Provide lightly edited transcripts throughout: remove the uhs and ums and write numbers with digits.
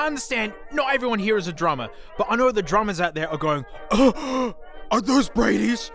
I understand not everyone here is a drummer, but I know the drummers out there are going, oh, are those Brady's?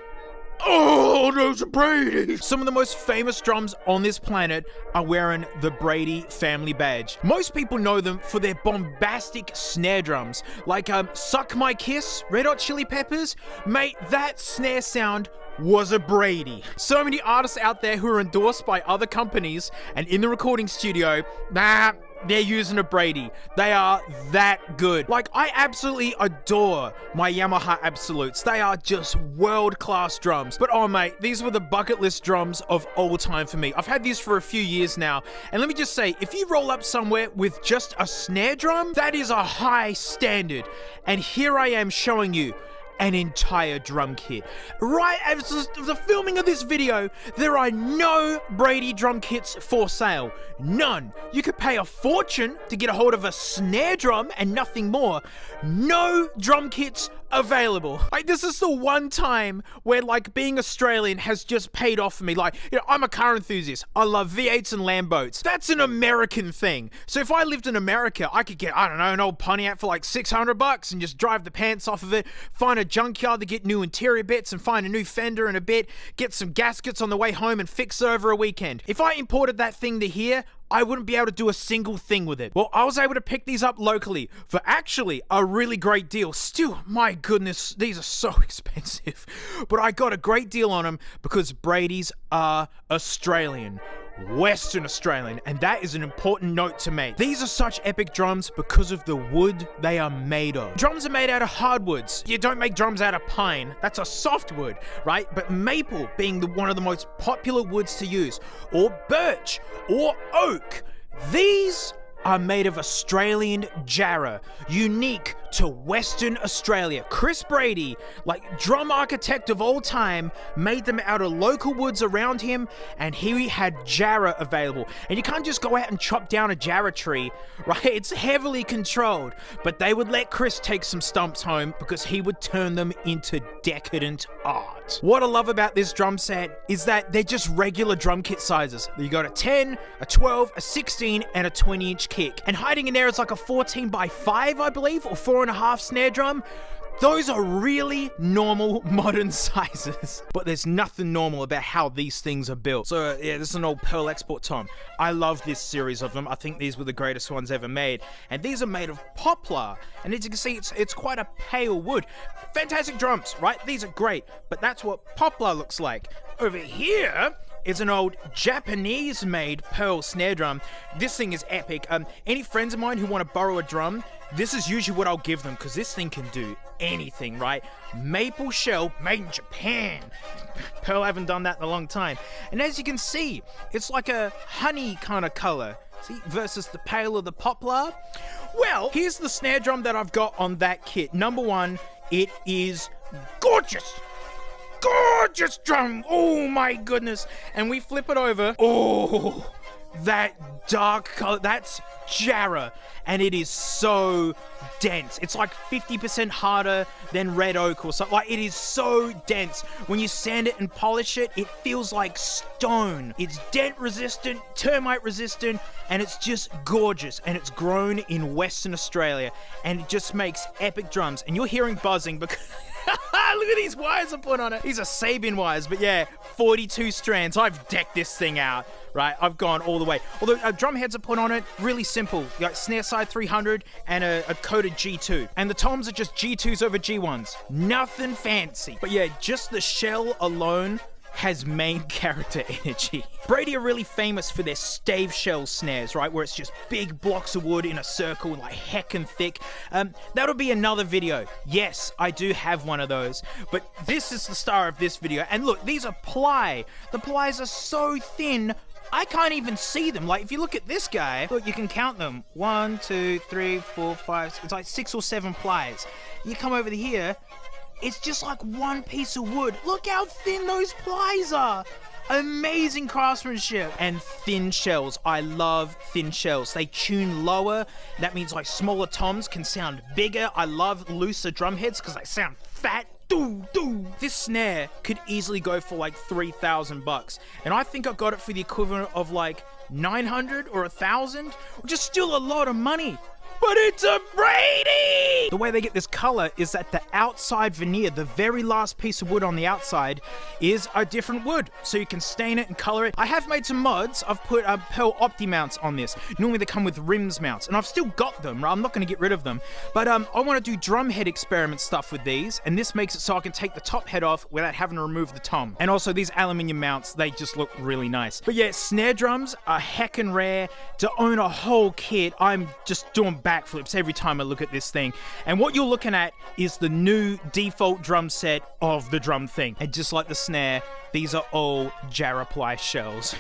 Oh, those are Brady's! Some of the most famous drums on this planet are wearing the Brady family badge. Most people know them for their bombastic snare drums, like Suck My Kiss, Red Hot Chili Peppers. Mate, that snare sound was a Brady. So many artists out there who are endorsed by other companies and in the recording studio, they're using a Brady. They are that good. Like, I absolutely adore my Yamaha Absolutes. They are just world-class drums. But oh mate, these were the bucket list drums of all time for me. I've had these for a few years now. And let me just say, if you roll up somewhere with just a snare drum, that is a high standard. And here I am showing you an entire drum kit. Right as the filming of this video, there are no Brady drum kits for sale. None. You could pay a fortune to get a hold of a snare drum and nothing more. No drum kits available. Like, this is the one time where, like, being Australian has just paid off for me. Like, you know, I'm a car enthusiast. I love V8s and Lambos. That's an American thing. So if I lived in America, I could get, I don't know, an old Pontiac for like $600 and just drive the pants off of it, find a junkyard to get new interior bits and find a new fender in a bit, get some gaskets on the way home and fix it over a weekend. If I imported that thing to here, I wouldn't be able to do a single thing with it. Well, I was able to pick these up locally for actually a really great deal. Still, my goodness, these are so expensive. But I got a great deal on them because Brady's are Australian. Western Australian, and that is an important note to make. These are such epic drums because of the wood they are made of. Drums are made out of hardwoods. You don't make drums out of pine. That's a softwood, right? But maple being one of the most popular woods to use, or birch, or oak. These are made of Australian jarrah, unique to Western Australia. Chris Brady, like drum architect of all time, made them out of local woods around him, and he had jarrah available. And you can't just go out and chop down a jarrah tree, right? It's heavily controlled, but they would let Chris take some stumps home because he would turn them into decadent art. What I love about this drum set is that they're just regular drum kit sizes. You got a 10, a 12, a 16, and a 20-inch kick. And hiding in there is like a 14x5, I believe, or 4.5 snare drum. Those are really normal modern sizes. But there's nothing normal about how these things are built. So yeah, this is an old Pearl Export tom. I love this series of them. I think these were the greatest ones ever made. And these are made of poplar. And as you can see, it's quite a pale wood. Fantastic drums, right? These are great. But that's what poplar looks like. Over here is an old Japanese-made Pearl snare drum. This thing is epic. Any friends of mine who want to borrow a drum, this is usually what I'll give them because this thing can do anything, right? Maple shell, made in Japan. Pearl haven't done that in a long time. And as you can see, it's like a honey kind of color. See, versus the pale of the poplar. Well, here's the snare drum that I've got on that kit. Number one, it is gorgeous. Gorgeous drum. Oh my goodness. And we flip it over. Oh, that dark color. That's jarrah. And it is so dense. It's like 50% harder than red oak or something. Like, it is so dense. When you sand it and polish it, it feels like stone. It's dent resistant, termite resistant, and it's just gorgeous. And it's grown in Western Australia. And it just makes epic drums. And you're hearing buzzing because look at these wires I put on it. These are Sabian wires, but yeah, 42 strands. I've decked this thing out, right? I've gone all the way. Although drum heads are put on it, really simple. You got snare side 300 and a coated G2. And the toms are just G2s over G1s. Nothing fancy. But yeah, just the shell alone has main character energy. Brady are really famous for their stave shell snares, right? Where it's just big blocks of wood in a circle, like heckin' thick. That'll be another video. Yes, I do have one of those. But this is the star of this video. And look, these are ply. The plies are so thin, I can't even see them. Like, if you look at this guy, look, you can count them. 1, 2, 3, 4, 5, it's like 6 or 7 plies. You come over here, it's just like one piece of wood. Look how thin those plies are. Amazing craftsmanship. And thin shells. I love thin shells. They tune lower. That means like smaller toms can sound bigger. I love looser drum heads because they sound fat. This snare could easily go for like $3,000. And I think I got it for the equivalent of like 900 or 1,000, which is still a lot of money. but it's a Brady! The way they get this color is that the outside veneer, the very last piece of wood on the outside, is a different wood. So you can stain it and color it. I have made some mods. I've put Pearl Opti mounts on this. Normally they come with rims mounts, and I've still got them, right? I'm not gonna get rid of them. But I wanna do drum head experiment stuff with these, and this makes it so I can take the top head off without having to remove the tom. And also these aluminium mounts, they just look really nice. But yeah, snare drums are heckin' rare. To own a whole kit, I'm just doing backflips every time I look at this thing. And what you're looking at is the new default drum set of the drum thing. And just like the snare, these are all Jaraply shells.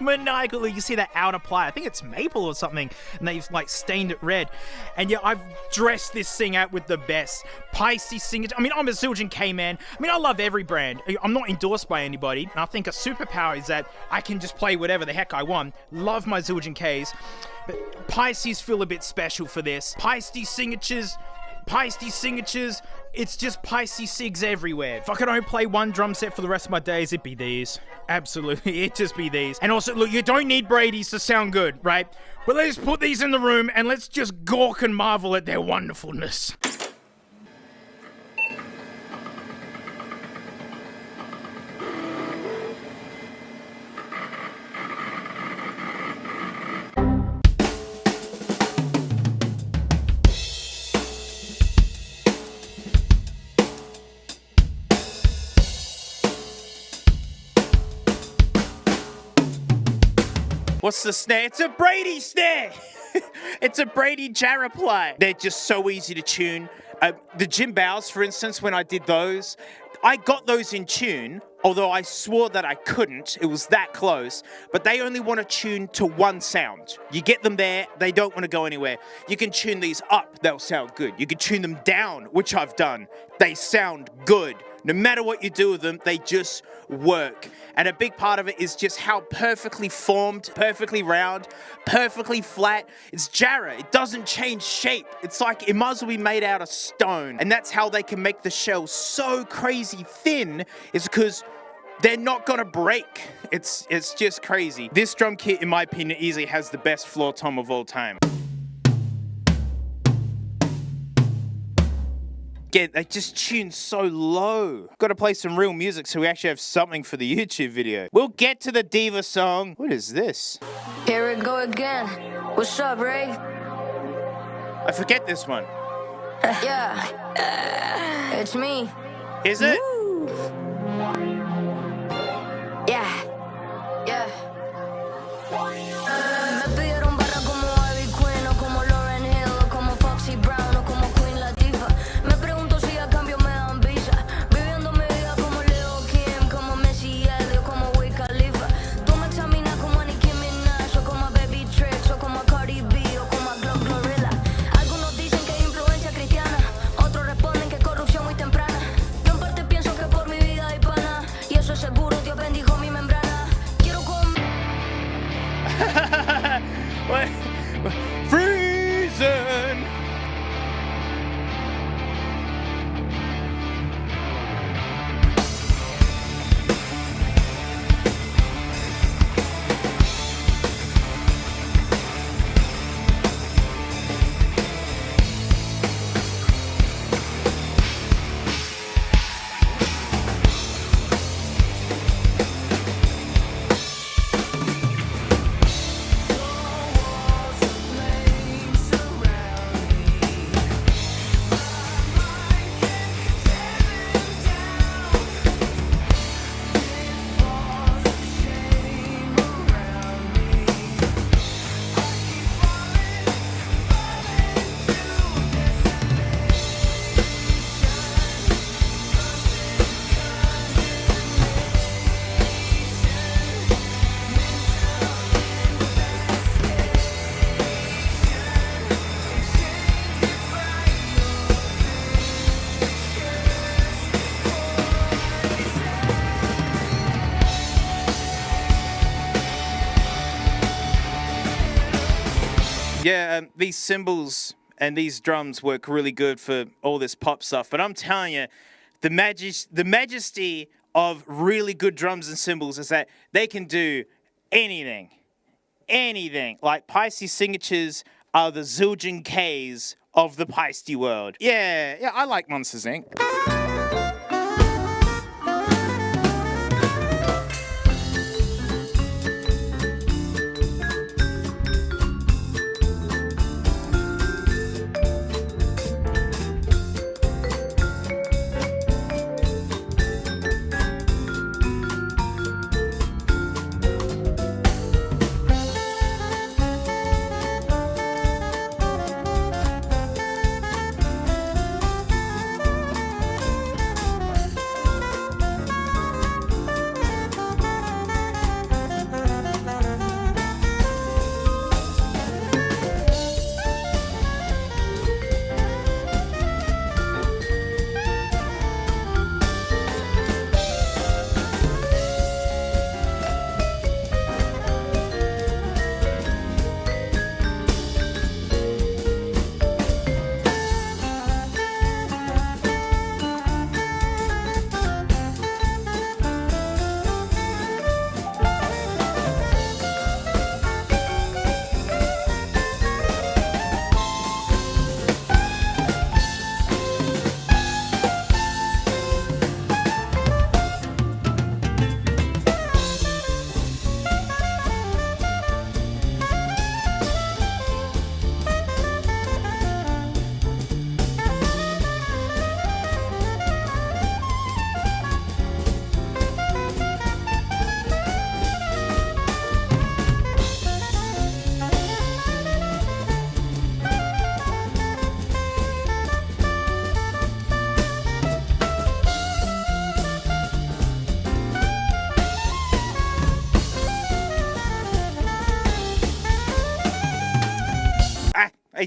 Maniacal. You see that outer ply, I think it's maple or something, and they've like stained it red. And yeah, I've dressed this thing out with the best Pisces signature. I mean, I'm a Zildjian K man. I mean, I love every brand. I'm not endorsed by anybody, and I think a superpower is that I can just play whatever the heck I want. Love my Zildjian Ks, but Pisces feel a bit special for this. Pisces signatures, it's just Pisces SIGs everywhere. If I could only play one drum set for the rest of my days, it'd be these. Absolutely, it'd just be these. And also, look, you don't need Brady's to sound good, right? But let's put these in the room and let's just gawk and marvel at their wonderfulness. What's the snare? It's a Brady snare! It's a Brady Jaraply. They're just so easy to tune. The Jimbals, for instance, when I did those, I got those in tune, although I swore that I couldn't. It was that close. But they only want to tune to one sound. You get them there, they don't want to go anywhere. You can tune these up, they'll sound good. You can tune them down, which I've done. They sound good. No matter what you do with them, they just work. And a big part of it is just how perfectly formed, perfectly round, perfectly flat. It's Jara. It doesn't change shape. It's like it might as well be made out of stone. And that's how they can make the shell so crazy thin, is because they're not gonna break. It's just crazy. This drum kit, in my opinion, easily has the best floor tom of all time. Again, they just tune so low. Gotta play some real music so we actually have something for the YouTube video. We'll get to the diva song. What is this? Here we go again. What's up, Ray? I forget this one. Yeah. It's me. Is it? Woo. Yeah. Yeah. Me pidieron barra como Ivy Queen o como Lauryn Hill o como Foxy Brown o como Queen Latifah. Me pregunto si a cambio me dan visa. Viviendo mi vida como Leo Kim, como Missy Elliott, como Wiz Khalifa. Tú me examinas como Nicki Minaj o como Baby Tricks o como Cardi B o como Glorilla. Algunos dicen que hay influencia cristiana, otros responden que corrupción muy temprana. Yo en parte pienso que por mi vida hay pana, y eso es seguro, Dios bendijo mi membrana. Quiero comer. What? Freezing! Yeah, these cymbals and these drums work really good for all this pop stuff. But I'm telling you, the majesty of really good drums and cymbals is that they can do anything. anything. Like, Peisty signatures are the zildjian Ks of the Peisty world. Yeah, I like Monsters, Inc.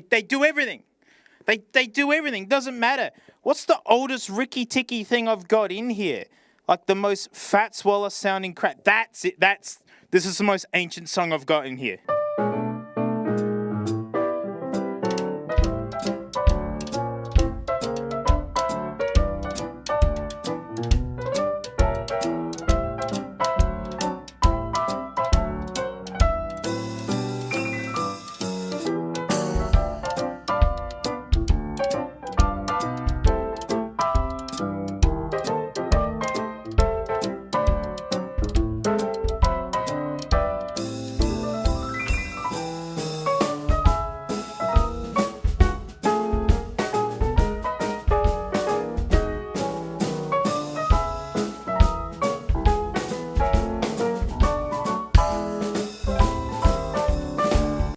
They do everything. They do everything. Doesn't matter. What's the oldest Ricky Ticky thing I've got in here? Like the most Fat Swaller sounding crap. That's it. This is the most ancient song I've got in here.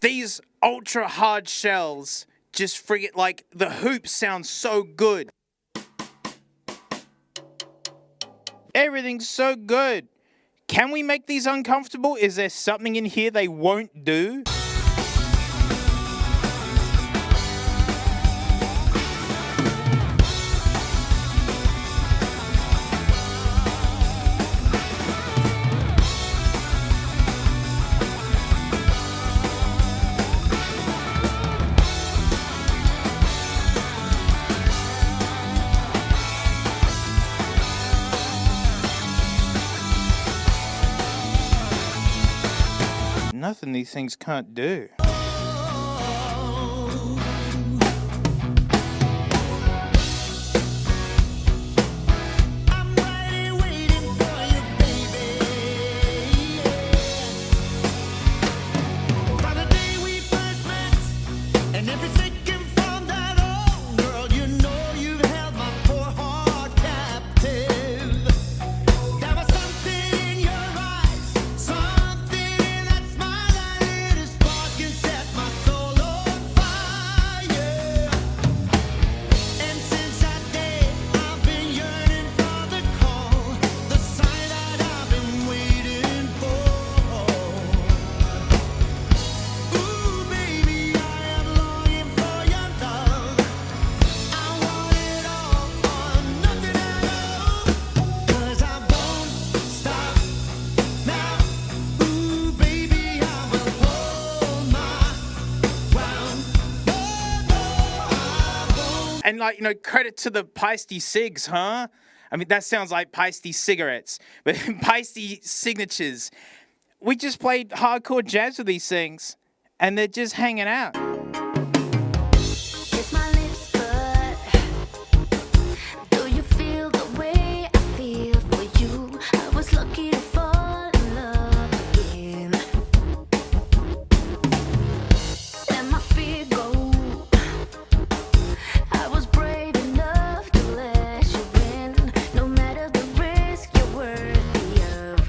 These ultra hard shells just friggin' like the hoops sound so good. Everything's so good. Can we make these uncomfortable? Is there something in here they won't do? Nothing these things can't do. And like, you know, credit to the Peisty Cigs, huh? I mean, that sounds like Peisty cigarettes. But Peisty signatures, we just played hardcore jazz with these things, and they're just hanging out. Kiss my lips, but do you feel the way I feel for you? I was lucky to fall in love again. Let my fear go. I was brave enough to let you in. No matter the risk, you're worthy of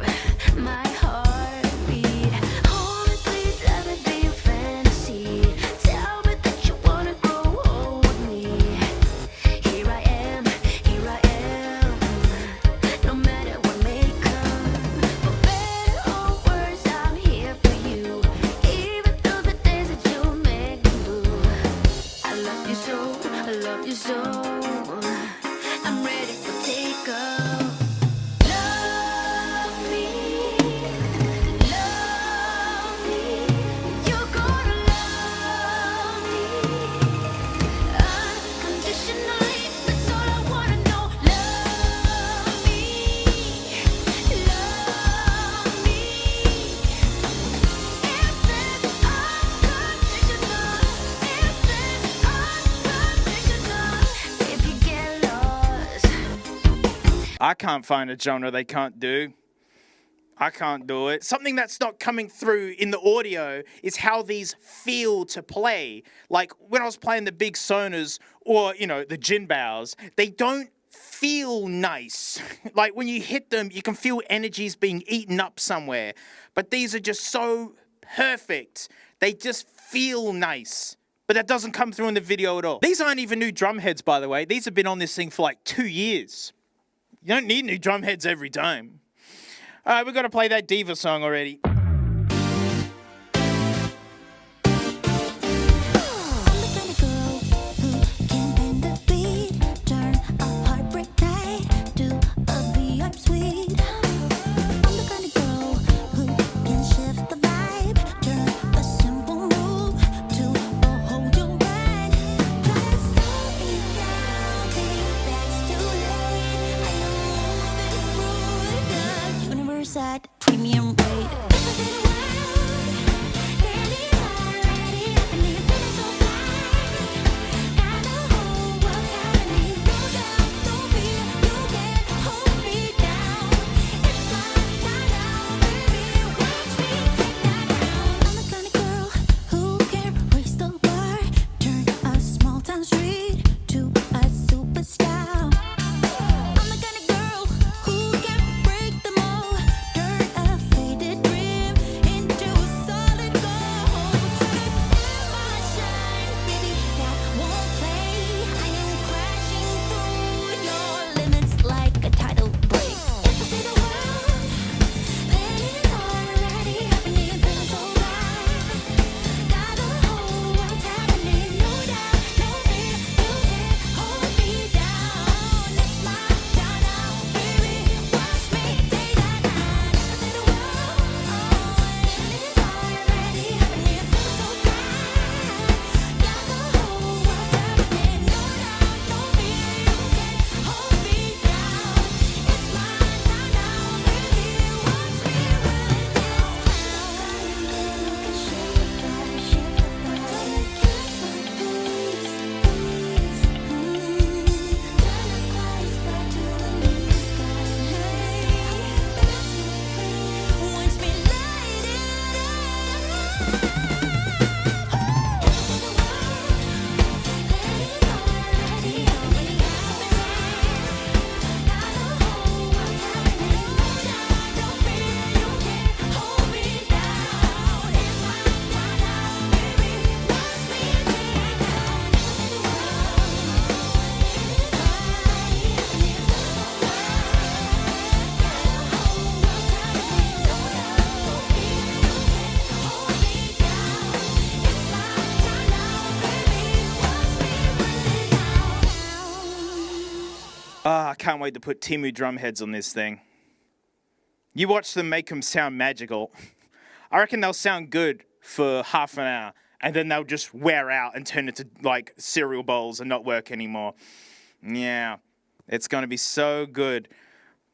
my heartbeat. Hold me, please, let me be your fantasy. Tell me that you wanna grow old with me. Here I am, here I am. No matter what may come, for better or worse, I'm here for you. Even through the days that you make me blue. I love you so, I love you so. I'm ready for takeoff. Love me, love me. You're gonna love me unconditionally. That's all I wanna know. Love me, love me. Is this unconditional? Is this unconditional? If you get lost. I can't find a genre they can't do. I can't do it. Something that's not coming through in the audio is how these feel to play. Like when I was playing the big sonas or, the gin bows, they don't feel nice. Like when you hit them, you can feel energies being eaten up somewhere. But these are just so perfect. They just feel nice. But that doesn't come through in the video at all. These aren't even new drum heads, by the way. These have been on this thing for like 2 years. You don't need new drum heads every time. All right, we've got to play that Diva song already. I'm the kind of girl who can bend the beat, turn a heartbreak tight to a VIP suite. I'm the kind of girl who can shift the vibe, turn a simple move to a hold your ride. Try to slow me down, think that's too late. I know moving through the universe at premium rate. I can't wait to put Timu drum heads on this thing. You watch them make them sound magical. I reckon they'll sound good for half an hour, and then they'll just wear out and turn into like cereal bowls and not work anymore. Yeah, it's going to be so good.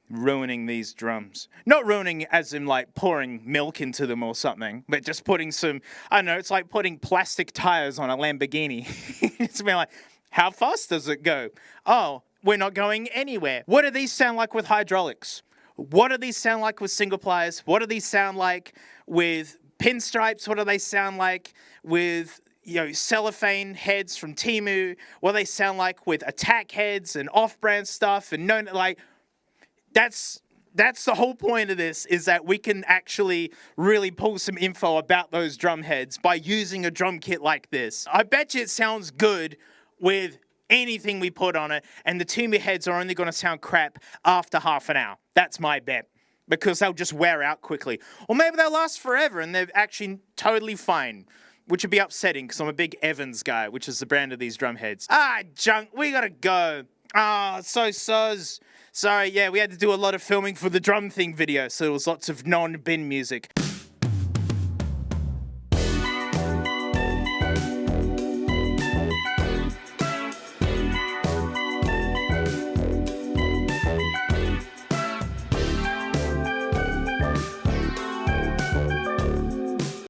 ruining these drums. Not ruining as in like pouring milk into them or something, but just putting some, I don't know, it's like putting plastic tires on a Lamborghini. It's been like, how fast does it go? Oh, we're not going anywhere. What do these sound like with hydraulics? What do these sound like with single pliers? What do these sound like with pinstripes? What do they sound like with, cellophane heads from Temu? What do they sound like with attack heads and off-brand stuff? And that's the whole point of this, is that we can actually really pull some info about those drum heads by using a drum kit like this. I bet you it sounds good with anything we put on it, and the Temu heads are only going to sound crap after half an hour. That's my bet, because they'll just wear out quickly. Or maybe they'll last forever and they're actually totally fine, which would be upsetting because I'm a big Evans guy, which is the brand of these drum heads. Junk, we gotta go. So soz. Sorry, yeah, we had to do a lot of filming for the drum thing video, so there was lots of non-bin music.